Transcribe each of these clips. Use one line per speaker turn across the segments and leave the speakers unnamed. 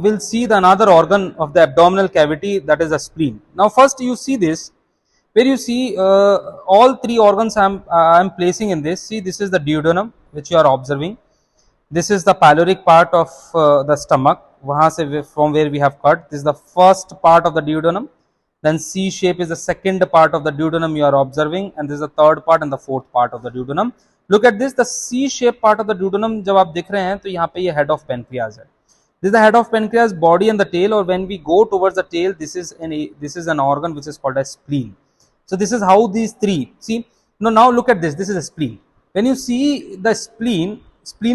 we'll see the another organ of the abdominal cavity, that is the spleen. Now first you see this, where you see all three organs I'm placing in this. See, this is the duodenum which you are observing. This is the pyloric part of the stomach, वहाँ से from where we have cut. This is the first part of the duodenum. Then C shape is the second part of the duodenum you are observing, and this is the third part and the fourth part of the duodenum. Look at this, the C shape part of the duodenum जब आप देख रहे हैं तो यहाँ पे ये head of pancreas है. This is the head of pancreas, body and the tail, or when we go towards the tail, this is an organ which is called as spleen. So this is how these three, see, now look at this, this is a spleen. When you see the spleen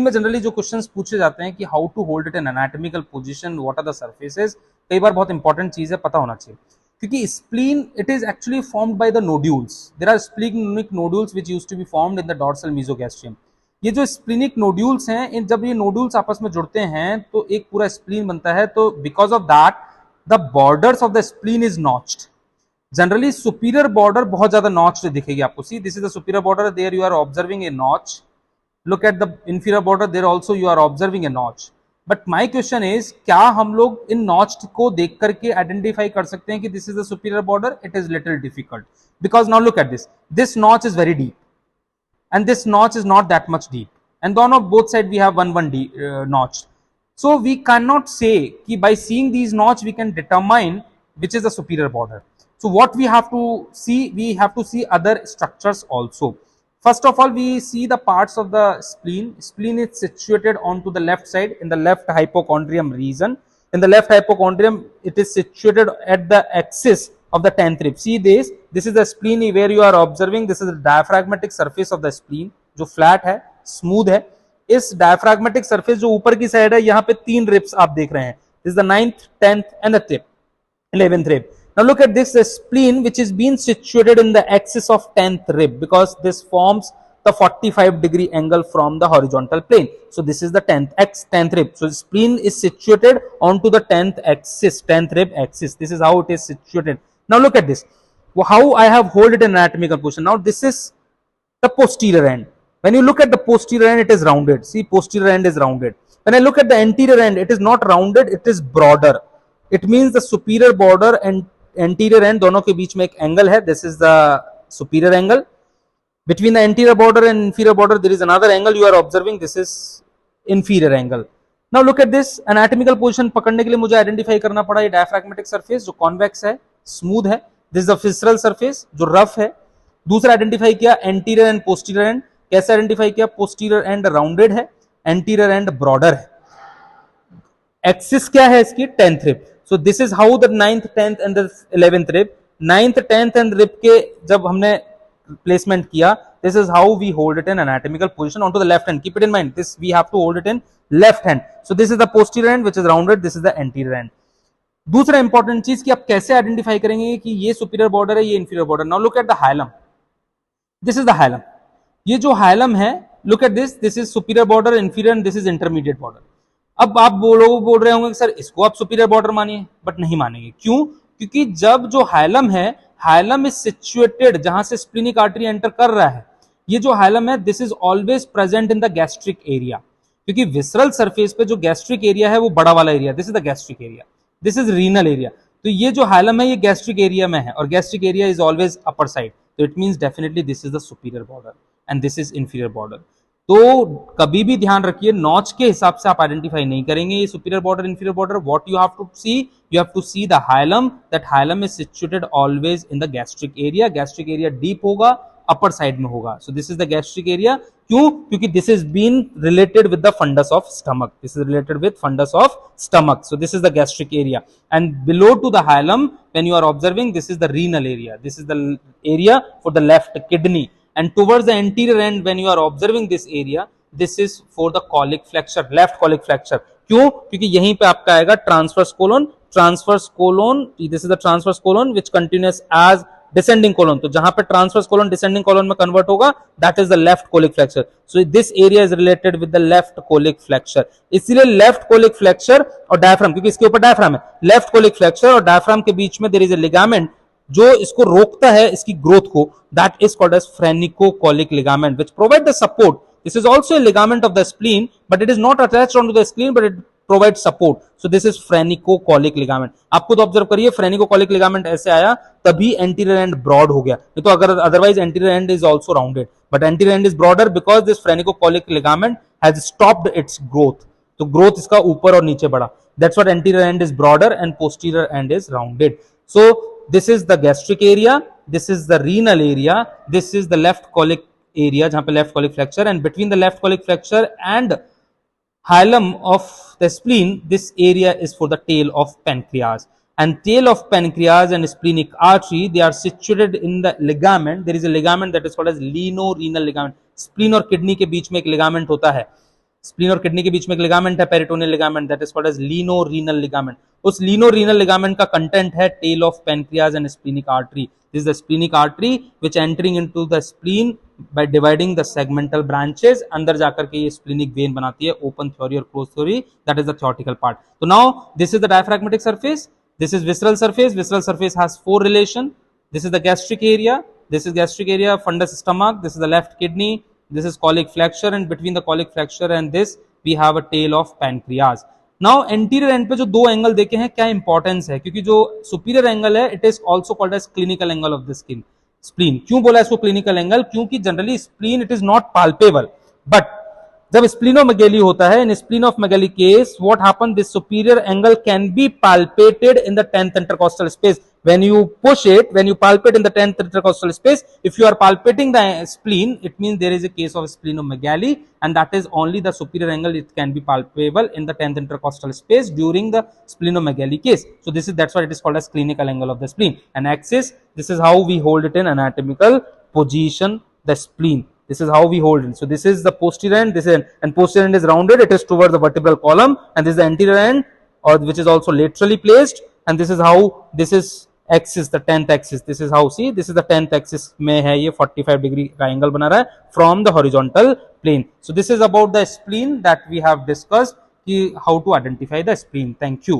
में generally जो questions पूछे जाते हैं कि how to hold it in anatomical position, what are the surfaces, कई बार बहुत important चीज है, पता होना चाहिए. क्योंकि spleen, it is actually formed by the nodules. There are splenic nodules which used to be formed in the dorsal mesogastrium. ये जो स्प्लीनिक नोड्यूल्स हैं, इन जब ये नोड्यूल्स आपस में जुड़ते हैं तो एक पूरा स्प्लीन बनता है. तो because of that the borders of the spleen is notched. Generally superior border बहुत ज्यादा नॉच्ड दिखेगी आपको. See, this is the superior border, there you are observing a notch. Look at the inferior border, there also you are observing a notch. But my question is, क्या हम लोग इन notch को देख करके आइडेंटिफाई कर सकते हैं कि this is the superior border? It is little difficult, because now look at this notch is very deep and this notch is not that much deep, and on both sides we have one notch. So we cannot say ki by seeing these notch we can determine which is the superior border. So what we have to see, we have to see other structures also. First of all, we see the parts of the spleen. Spleen is situated onto the left side in the left hypochondrium region. In the left hypochondrium, it is situated at the axis of the 10th rib. See this is the spleen where you are observing. This is the diaphragmatic surface of the spleen, जो flat है, smooth है. इस diaphragmatic surface जो ऊपर की side है, यहाँ पे 3 ribs आप देख रहे हैं. This is the 9th, 10th and the 11th rib. Now look at this, the spleen which is being situated in the axis of 10th rib, because this forms the 45-degree angle from the horizontal plane. So this is the 10th rib. So the spleen is situated onto the 10th axis, 10th rib axis. This is how it is situated. Now look at this, how I have hold it in anatomical position. Now this is the posterior end. When you look at the posterior end, it is rounded. See, posterior end is rounded. When I look at the anterior end, it is not rounded, it is broader. It means the superior border and anterior end दोनों के बीच में एक angle है. This is the superior angle. Between the anterior border and inferior border, there is another angle you are observing. This is inferior angle. Now look at this, anatomical position पकड़ने के लिए मुझे identify करना पड़ा ये diaphragmatic surface जो convex है, smooth है. दिस इज द फिसरल सरफेस जो रफ है. दूसरा आइडेंटिफाई किया एंटीरियर एंड पोस्टीरियर एंड. कैसे आइडेंटिफाई किया? पोस्टीरियर एंड राउंडेड है, एंटीरियर एंड ब्रॉडर है. एक्सिस क्या है इसकी? 10th rib. So this is how the 9th, 10th and the 11th rib. 9th, 10th and rib के जब हमने प्लेसमेंट किया, this is how we hold it in anatomical position onto the left hand. Keep it in mind, this we have to hold it in left hand. So this is the posterior end which is rounded, this is the anterior end. दूसरा important चीज कि आप कैसे identify करेंगे कि ये superior border है, ये inferior border. Now look at the hilum. This is the hilum. ये जो हाइलम है, look at this is superior border, inferior, and this is intermediate border. अब आप लोग बोल रहे होंगे सर इसको आप सुपीरियर बॉर्डर मानिए, बट नहीं मानेंगे. क्यों? क्योंकि जब जो हाइलम है, हाइलम इज सिचुएटेड जहां से स्प्लीनिक आर्टरी एंटर कर रहा है. ये जो हाइलम है, this is always present in the gastric area. क्योंकि विसरल सरफेस पे जो गैस्ट्रिक एरिया है वो बड़ा वाला area. This is the gastric area, this is renal area. तो ये जो हाइलम है ये गैस्ट्रिक एरिया में है, और gastric area is always upper side. तो it means definitely this is the superior border and this is inferior border. तो कभी भी ध्यान रखिए, नॉच के हिसाब से आप आइडेंटिफाई नहीं करेंगे ये superior border, inferior border. What you have to see, you have to see the hilum. That hilum is situated always in the gastric area. Gastric area deep होगा, अपर साइड में होगा. So this is the gastric area. क्यों? क्योंकि this is been related with the fundus of stomach. This is related with fundus of stomach. So this is the gastric area. And below to the hilum, when you are observing, this is the renal area. This is the area for the left kidney. And towards the anterior end, when you are observing this area, this is for the colic flexure, left colic flexure. क्यों? क्योंकि यहीं पे आपका आएगा transverse colon. This is the transverse colon which continues as descending colon. तो जहां पे transverse colon descending colon में convert होगा, that is the left colic flexure. So this area is related with the left colic flexure. इसीलिए left colic flexure और diaphragm, क्योंकि इसके ऊपर diaphragm है, left colic flexure और diaphragm के बीच में there is a ligament जो इसको रोकता है, इसकी ग्रोथ को. That is called as phrenicocolic ligament, which provide the support. This is also a ligament of the spleen, but it is not attached onto the spleen, but it provide support. So this is phrenicocolic ligament. आप खुद observe करिए, फ्रेनिकोकॉलिक ligament ऐसे आया तभी anterior and broad हो गया, नहीं तो अगर otherwise anterior end is also rounded, but anterior end is broader because this phrenicocolic ligament has stopped its growth. तो ग्रोथ इसका ऊपर और नीचे बढ़ा. That's what anterior end is broader and posterior end is rounded. So this is the gastric area, this is the renal area, this is the left colic area जहां पे left colic fracture, and between the left colic fracture and hilum of the spleen, this area is for the tail of pancreas. And tail of pancreas and splenic artery, they are situated in the ligament. There is a ligament that is called as lienorenal ligament. Spleen और kidney के बीच में एक ligament होता है. Spleen और kidney के बीच में एक लिगामेंट है, peritoneal ligament, that is called as lienorenal ligament. उस लीनोरीनल लिगामेंट का कंटेंट है tail of pancreas and splenic artery. This is the splenic artery which entering into the spleen by dividing the segmental branches. अंदर जाकर के ये splenic vein बनाती है, open theory और close theory, that is the theoretical part. तो now this is the diaphragmatic surface, this is visceral surface. Visceral surface has four relation. This is the gastric area, this is gastric area, fundus stomach, this is the left kidney, this is colic fracture, and between the colic fracture and this we have a tail of pancreas. Now anterior end पे जो दो angle देखे हैं, क्या importance है, क्योंकि जो superior angle है it is also called as clinical angle of the skin. Spleen क्यों बोला इसको क्लिनिकल एंगल, क्योंकि generally spleen it is not palpable, but जब स्प्लीनोमेगेली होता है, in splenomegaly case what happen, this superior angle can be palpated in the 10th intercostal space. When you push it, when you palpate in the 10th intercostal space, if you are palpating the spleen, it means there is a case of splenomegaly, and that is only the superior angle it can be palpable in the 10th intercostal space during the splenomegaly case. So this is, that's why it is called as clinical angle of the spleen. And axis, this is how we hold it in anatomical position, the spleen. This is how we hold it. So this is the posterior end, this is, and posterior end is rounded, it is towards the vertebral column, and this is the anterior end, or which is also laterally placed, and this is how this is axis, the 10th axis. This is how, see, this is the 10th axis में है ये 45 degree का angle बना रहा है from the horizontal plane. So this is about the spleen that we have discussed कि how to identify the spleen. Thank you.